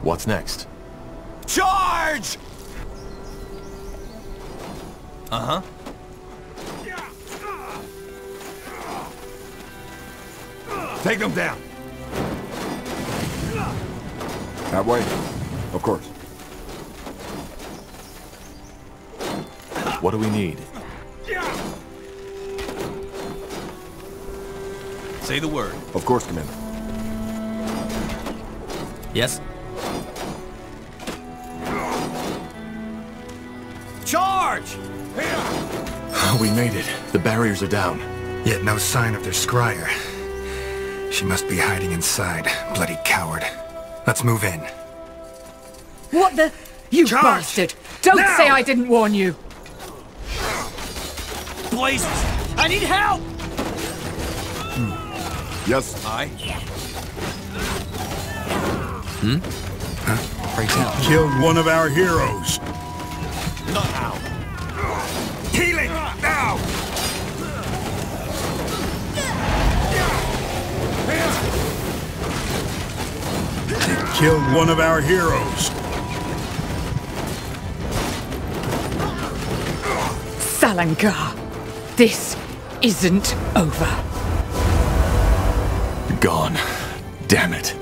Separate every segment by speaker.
Speaker 1: What's next?
Speaker 2: Charge! Uh-huh. Take them down.
Speaker 3: That way? Of course.
Speaker 1: What do we need?
Speaker 2: Say the word.
Speaker 3: Of course, Commander.
Speaker 2: Yes? Charge!
Speaker 1: We made it. The barriers are down.
Speaker 4: Yet no sign of their scryer. She must be hiding inside. Bloody coward. Let's move in.
Speaker 5: What the... You
Speaker 4: Charge!
Speaker 5: bastard! Don't
Speaker 4: Now!
Speaker 5: say I didn't warn you!
Speaker 2: Blazes! I need help!
Speaker 3: Yes.
Speaker 2: Break down.
Speaker 6: Killed one of our heroes.
Speaker 2: Not how.
Speaker 4: Healing! Now!
Speaker 6: Killed one of our heroes.
Speaker 5: Salangar, this isn't over.
Speaker 1: Gone. Damn it.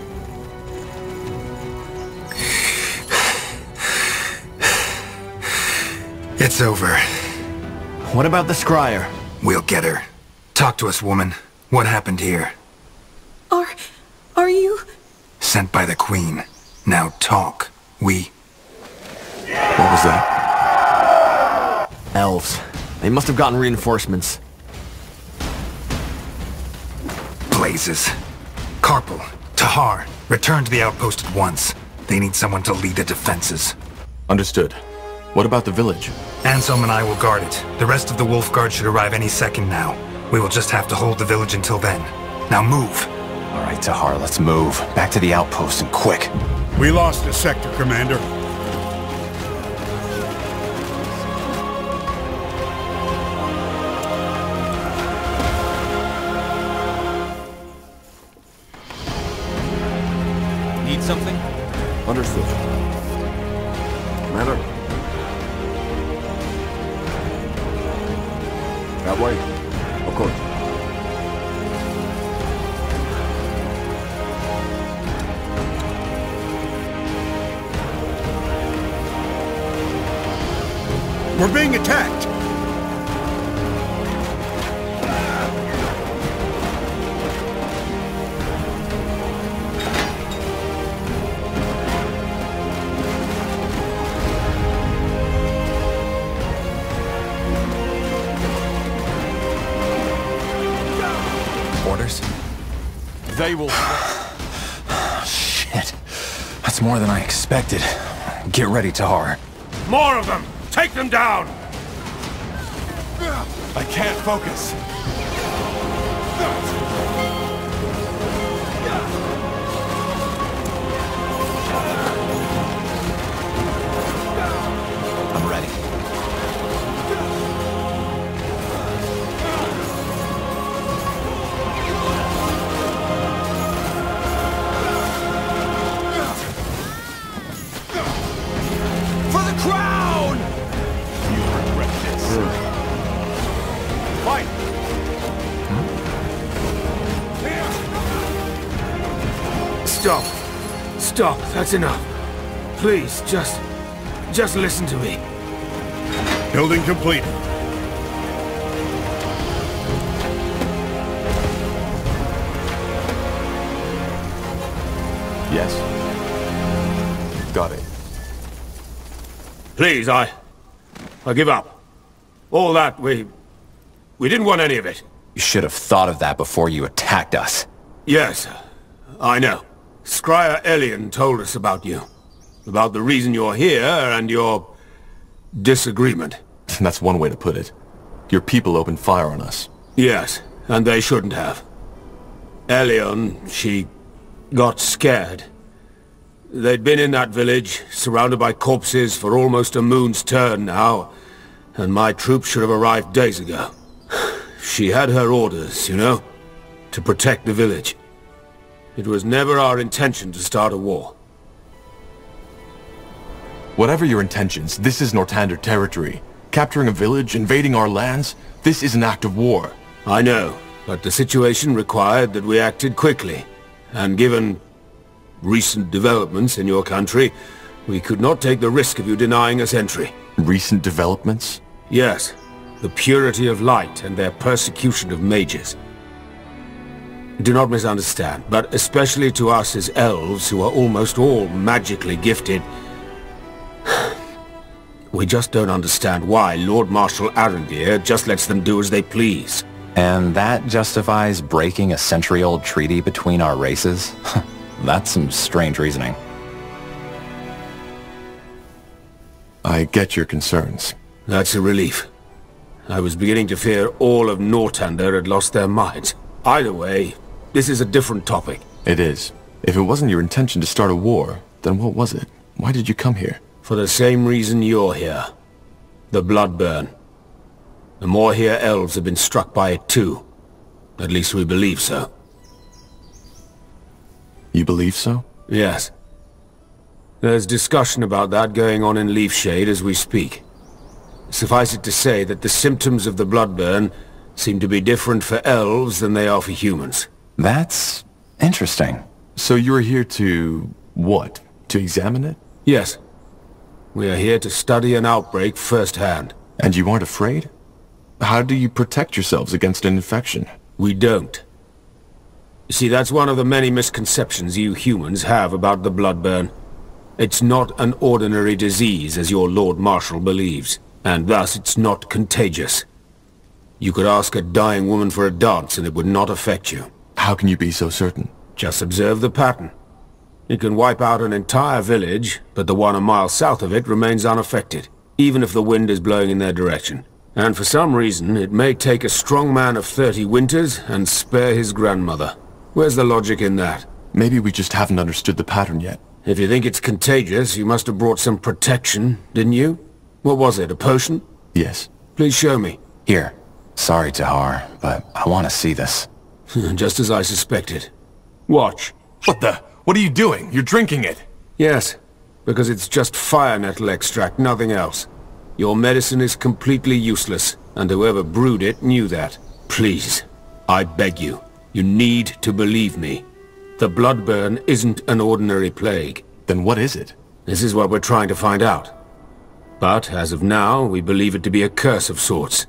Speaker 4: It's over.
Speaker 2: What about the scryer?
Speaker 4: We'll get her. Talk to us, woman. What happened here?
Speaker 5: Are you...
Speaker 4: Sent by the Queen. Now talk.
Speaker 1: What was that?
Speaker 2: Elves. They must have gotten reinforcements.
Speaker 4: Blazes. Carpal, Tahar, return to the outpost at once. They need someone to lead the defenses.
Speaker 1: Understood. What about the village?
Speaker 4: Anselm and I will guard it. The rest of the Wolf Guard should arrive any second now. We will just have to hold the village until then. Now move!
Speaker 2: All right, Tahar, let's move. Back to the outpost and quick.
Speaker 6: We lost a sector, Commander.
Speaker 2: Need something?
Speaker 3: Understood. Commander? That way? Of course.
Speaker 6: We're being attacked.
Speaker 2: Orders?
Speaker 1: They will...
Speaker 2: Shit. That's more than I expected. Get ready, Tahar.
Speaker 6: More of them! Take them down!
Speaker 1: I can't focus.
Speaker 2: I'm ready.
Speaker 1: For the crown! You regret this. Fight!
Speaker 7: Stop. Stop. That's enough. Please, just listen to me.
Speaker 6: Building complete.
Speaker 1: Yes. Got it.
Speaker 7: Please, I give up. All that, we didn't want any of it.
Speaker 2: You should have thought of that before you attacked us.
Speaker 7: Yes, I know. Scryer Liannon told us about you. About the reason you're here and your disagreement.
Speaker 1: That's one way to put it. Your people opened fire on us.
Speaker 7: Yes, and they shouldn't have. Liannon, she got scared. They'd been in that village, surrounded by corpses for almost a moon's turn now, and my troops should have arrived days ago. She had her orders, you know, to protect the village. It was never our intention to start a war.
Speaker 1: Whatever your intentions, this is Nortander territory. Capturing a village, invading our lands, this is an act of war.
Speaker 7: I know, but the situation required that we acted quickly. And given recent developments in your country, we could not take the risk of you denying us entry.
Speaker 1: Recent developments?
Speaker 7: Yes, the purity of light and their persecution of mages. Do not misunderstand, but especially to us as elves, who are almost all magically gifted, we just don't understand why Lord Marshal Arendir just lets them do as they please.
Speaker 2: And that justifies breaking a century-old treaty between our races? That's some strange reasoning.
Speaker 1: I get your concerns.
Speaker 7: That's a relief. I was beginning to fear all of Nortander had lost their minds. Either way, this is a different topic.
Speaker 1: It is. If it wasn't your intention to start a war, then what was it? Why did you come here?
Speaker 7: For the same reason you're here. The Bloodburn. The more here elves have been struck by it too. At least we believe so.
Speaker 1: You believe so?
Speaker 7: Yes. There's discussion about that going on in Leafshade as we speak. Suffice it to say that the symptoms of the Bloodburn seem to be different for elves than they are for humans.
Speaker 2: That's interesting.
Speaker 1: So you're here to... what? To examine it?
Speaker 7: Yes. We are here to study an outbreak firsthand.
Speaker 1: And you aren't afraid? How do you protect yourselves against an infection?
Speaker 7: We don't. You see, that's one of the many misconceptions you humans have about the Bloodburn. It's not an ordinary disease, as your Lord Marshal believes, and thus it's not contagious. You could ask a dying woman for a dance and it would not affect you.
Speaker 1: How can you be so certain?
Speaker 7: Just observe the pattern. It can wipe out an entire village, but the one a mile south of it remains unaffected, even if the wind is blowing in their direction. And for some reason, it may take a strong man of 30 winters and spare his grandmother. Where's the logic in that?
Speaker 1: Maybe we just haven't understood the pattern yet.
Speaker 7: If you think it's contagious, you must have brought some protection, didn't you? What was it, a potion?
Speaker 1: Yes.
Speaker 7: Please show me.
Speaker 2: Here. Sorry, Tahar, but I want to see this.
Speaker 7: Just as I suspected. Watch.
Speaker 1: What the? What are you doing? You're drinking it!
Speaker 7: Yes, because it's just fire nettle extract, nothing else. Your medicine is completely useless, and whoever brewed it knew that. Please, I beg you, you need to believe me. The Bloodburn isn't an ordinary plague.
Speaker 1: Then what is it?
Speaker 7: This is what we're trying to find out. But, as of now, we believe it to be a curse of sorts.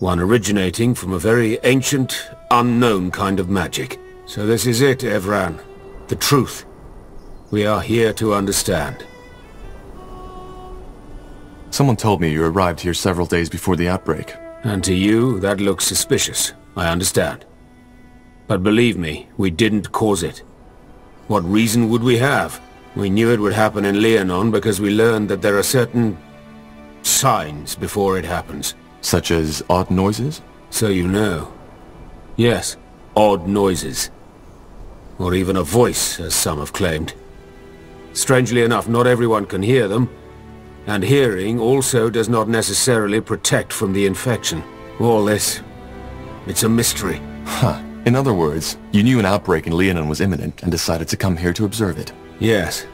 Speaker 7: One originating from a very ancient, unknown kind of magic. So this is it, Evran. The truth. We are here to understand.
Speaker 1: Someone told me you arrived here several days before the outbreak.
Speaker 7: And to you, that looks suspicious. I understand. But believe me, we didn't cause it. What reason would we have? We knew it would happen in Liannon because we learned that there are certain signs before it happens.
Speaker 1: Such as odd noises?
Speaker 7: So you know. Yes, odd noises. Or even a voice, as some have claimed. Strangely enough, not everyone can hear them, and hearing also does not necessarily protect from the infection. All this, it's a mystery.
Speaker 1: Huh. In other words, you knew an outbreak in Liannon was imminent and decided to come here to observe it.
Speaker 7: Yes.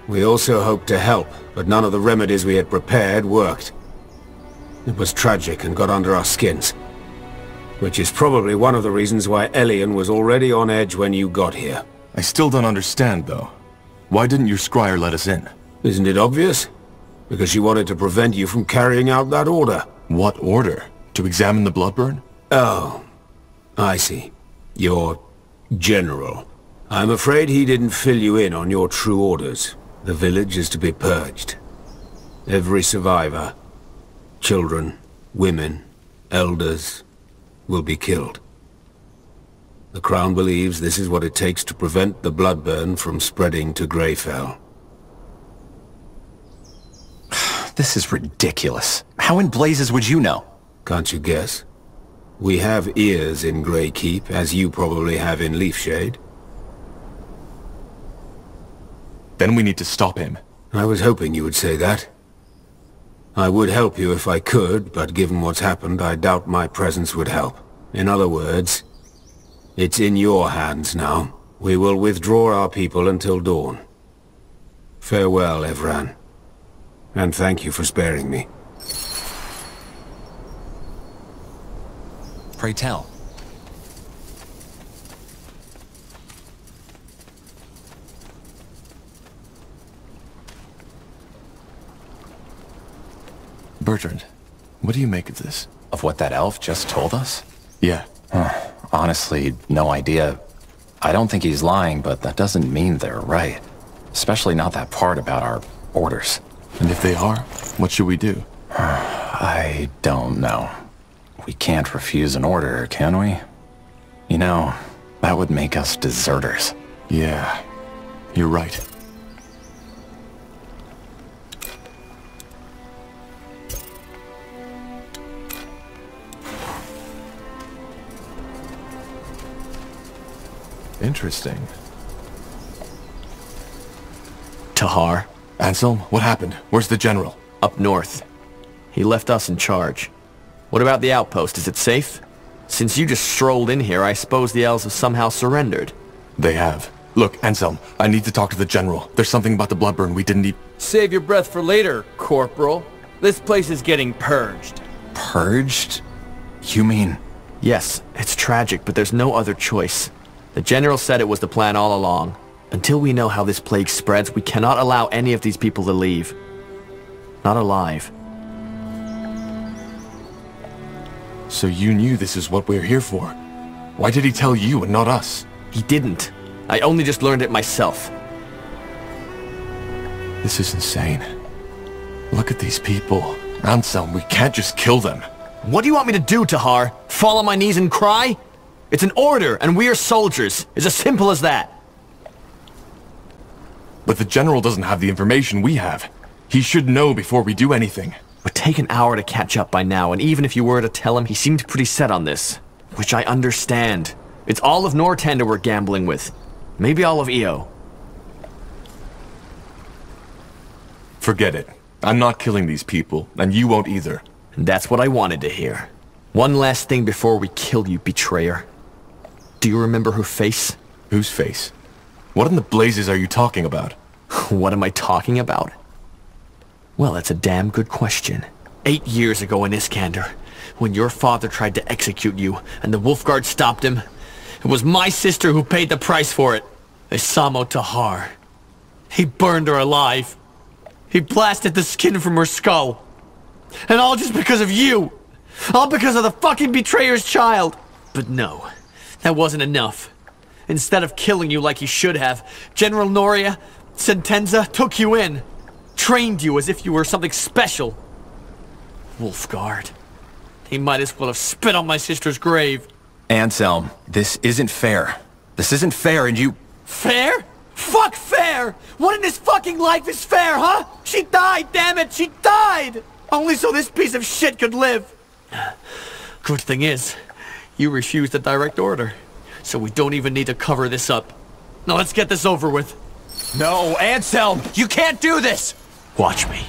Speaker 7: We also hoped to help, but none of the remedies we had prepared worked. It was tragic and got under our skins. Which is probably one of the reasons why Liannon was already on edge when you got here.
Speaker 1: I still don't understand, though. Why didn't your scryer let us in?
Speaker 7: Isn't it obvious? Because she wanted to prevent you from carrying out that order.
Speaker 1: What order? To examine the Bloodburn?
Speaker 7: Oh, I see. Your general. I'm afraid he didn't fill you in on your true orders. The village is to be purged. Every survivor, children, women, elders, will be killed. The Crown believes this is what it takes to prevent the Bloodburn from spreading to Greyfell.
Speaker 2: This is ridiculous. How in blazes would you know?
Speaker 7: Can't you guess? We have ears in Greykeep, as you probably have in Leafshade.
Speaker 1: Then we need to stop him.
Speaker 7: I was hoping you would say that. I would help you if I could, but given what's happened, I doubt my presence would help. In other words, it's in your hands now. We will withdraw our people until dawn. Farewell, Evran. And thank you for sparing me.
Speaker 2: Pray tell.
Speaker 1: Bertrand, what do you make of this?
Speaker 2: Of what that elf just told us?
Speaker 1: Yeah.
Speaker 2: Honestly, no idea. I don't think he's lying, but that doesn't mean they're right. Especially not that part about our orders.
Speaker 1: And if they are, what should we do?
Speaker 2: I don't know. We can't refuse an order, can we? You know, that would make us deserters.
Speaker 1: Yeah, you're right. Interesting.
Speaker 8: Tahar.
Speaker 1: Anselm, what happened? Where's the general?
Speaker 8: Up north. He left us in charge. What about the outpost? Is it safe? Since you just strolled in here, I suppose the elves have somehow surrendered.
Speaker 1: They have. Look, Anselm, I need to talk to the general. There's something about the Bloodburn we didn't
Speaker 9: Save your breath for later, Corporal. This place is getting purged.
Speaker 2: Purged? You mean...
Speaker 8: Yes, it's tragic, but there's no other choice. The general said it was the plan all along. Until we know how this plague spreads, we cannot allow any of these people to leave. Not alive.
Speaker 1: So you knew this is what we're here for. Why did he tell you and not us?
Speaker 8: He didn't. I only just learned it myself.
Speaker 1: This is insane. Look at these people. Anselm, we can't just kill them.
Speaker 8: What do you want me to do, Tahar? Fall on my knees and cry? It's an order, and we are soldiers. It's as simple as that.
Speaker 1: But the general doesn't have the information we have. He should know before we do anything.
Speaker 8: It would take an hour to catch up by now, and even if you were to tell him, he seemed pretty set on this. Which I understand. It's all of Nortander we're gambling with. Maybe all of EO.
Speaker 1: Forget it. I'm not killing these people, and you won't either.
Speaker 8: And that's what I wanted to hear. One last thing before we kill you, betrayer. Do you remember her face?
Speaker 1: Whose face? What in the blazes are you talking about?
Speaker 8: What am I talking about? Well, that's a damn good question. 8 years ago in Iskander, when your father tried to execute you, and the Wolfguard stopped him, it was my sister who paid the price for it. Isamo Tahar. He burned her alive. He blasted the skin from her skull. And all just because of you. All because of the fucking betrayer's child. But no, that wasn't enough. Instead of killing you like he should have, General Noria Sentenza took you in. Trained you as if you were something special. Wolfguard. He might as well have spit on my sister's grave.
Speaker 2: Anselm, this isn't fair. This isn't fair, and you...
Speaker 8: Fair? Fuck fair! What in this fucking life is fair, huh? She died, damn it! She died! Only so this piece of shit could live. Good thing is, you refused a direct order. So we don't even need to cover this up. Now let's get this over with.
Speaker 2: No, Anselm! You can't do this!
Speaker 8: Watch me.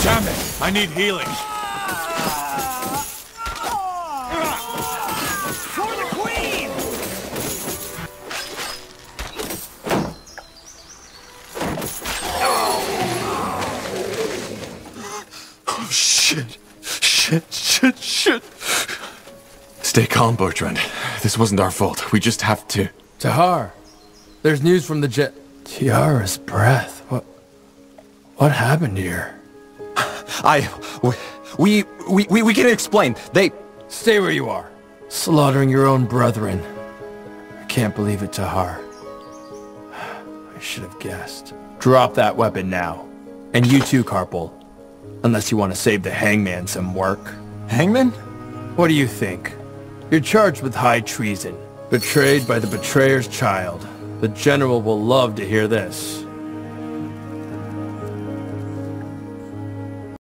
Speaker 6: Damn it! I need healing.
Speaker 9: For the Queen!
Speaker 1: Oh, shit. Shit. Stay calm, Bertrand. This wasn't our fault. We just have to...
Speaker 9: Tahar, there's news from the Tiara's breath. What happened here?
Speaker 2: We can explain. They...
Speaker 9: Stay where you are. Slaughtering your own brethren. I can't believe it, Tahar. I should have guessed. Drop that weapon now. And you too, Carpal. Unless you want to save the hangman some work.
Speaker 2: Hangman?
Speaker 9: What do you think? You're charged with high treason. Betrayed by the betrayer's child. The general will love to hear this.